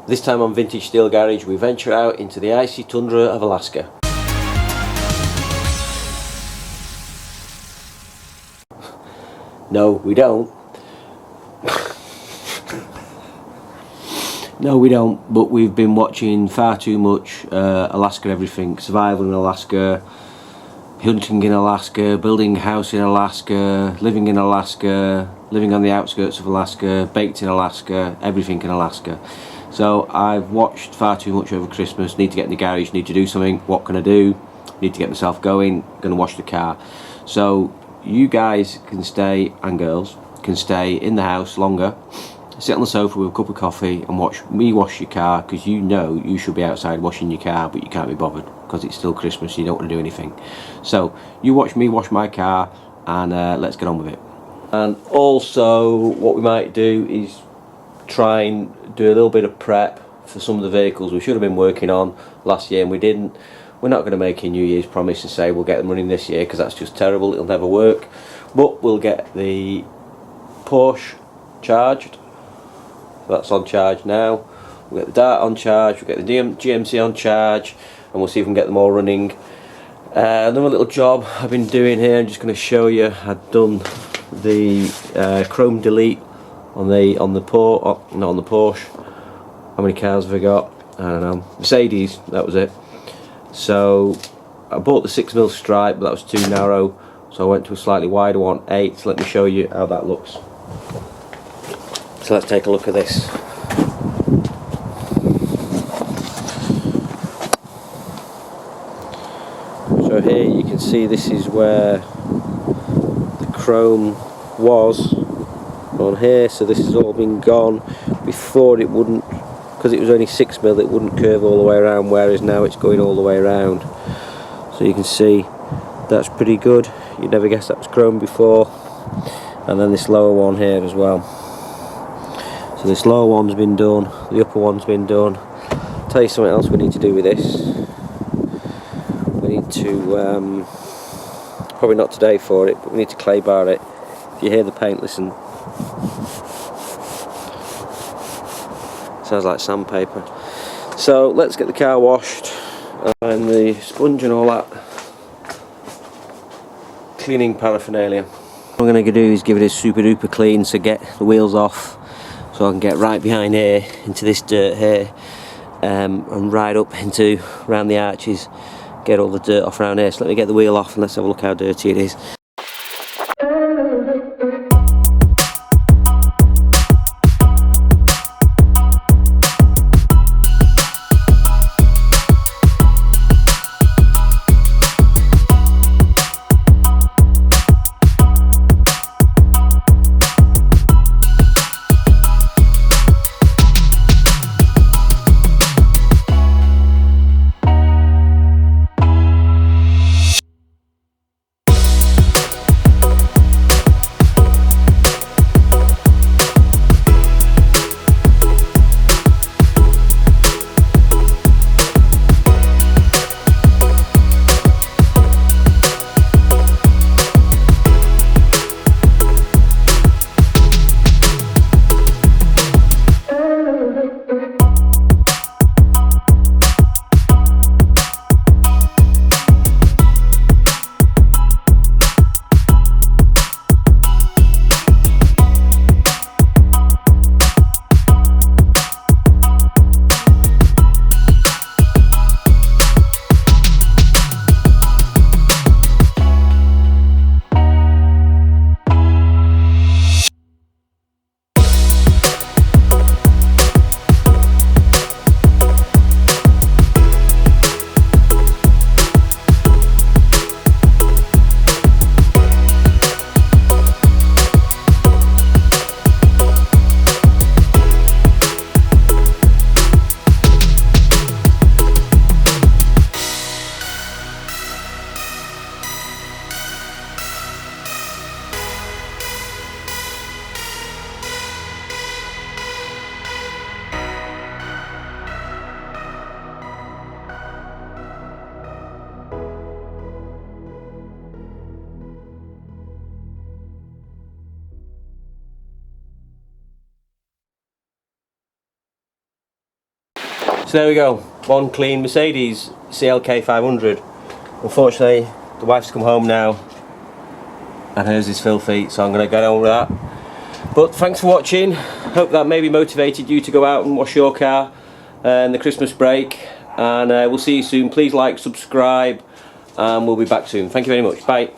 This time on Vintage Steel Garage we venture out into the icy tundra of Alaska. No, we don't. No, we don't, but we've been watching far too much Alaska Everything. Survival in Alaska, hunting in Alaska, building a house in Alaska, living in Alaska, living on the outskirts of Alaska, baked in Alaska, everything in Alaska. So I've watched far too much over Christmas. Need to get in the garage, need to do something. What can I do? Need to get myself going, gonna wash the car. So you guys can stay, and girls can stay in the house longer, sit on the sofa with a cup of coffee and watch me wash your car, because you know you should be outside washing your car, but you can't be bothered because it's still Christmas, you don't want to do anything. So you watch me wash my car, and let's get on with it. And also what we might do is try and do a little bit of prep for some of the vehicles we should have been working on last year and we didn't. We're not going to make a New Year's promise and say we'll get them running this year, because that's just terrible, it'll never work. But we'll get the Porsche charged, so that's on charge now. We'll get the Dart on charge, we'll get the GMC on charge, and we'll see if we can get them all running. Another little job I've been doing here, I'm just going to show you. I've done the chrome delete on the Porsche. How many cars have I got? I don't know. Mercedes, that was it. So I bought the 6mm stripe, but that was too narrow, so I went to a slightly wider one, 8. So let me show you how that looks. So let's take a look at this. So here you can see this is where the chrome was on here, so this has all been gone. Before it wouldn't, because it was only 6mm, it wouldn't curve all the way around, whereas now it's going all the way around. So you can see that's pretty good. You'd never guess that was chrome before. And then this lower one here as well. So this lower one's been done, the upper one's been done. I'll tell you something else we need to do with this. We need to, probably not today for it, but we need to clay bar it. If you hear the paint, listen. Sounds like sandpaper. So let's get the car washed and the sponge and all that cleaning paraphernalia. What I'm going to do is give it a super duper clean, so get the wheels off so I can get right behind here into this dirt here, and right up into around the arches, get all the dirt off around here. So let me get the wheel off and let's have a look how dirty it is. So there we go, one clean Mercedes CLK 500. Unfortunately, the wife's come home now and hers is filthy, so I'm going to get on with that. But thanks for watching. Hope that maybe motivated you to go out and wash your car in the Christmas break, and we'll see you soon. Please like, subscribe, and we'll be back soon. Thank you very much. Bye.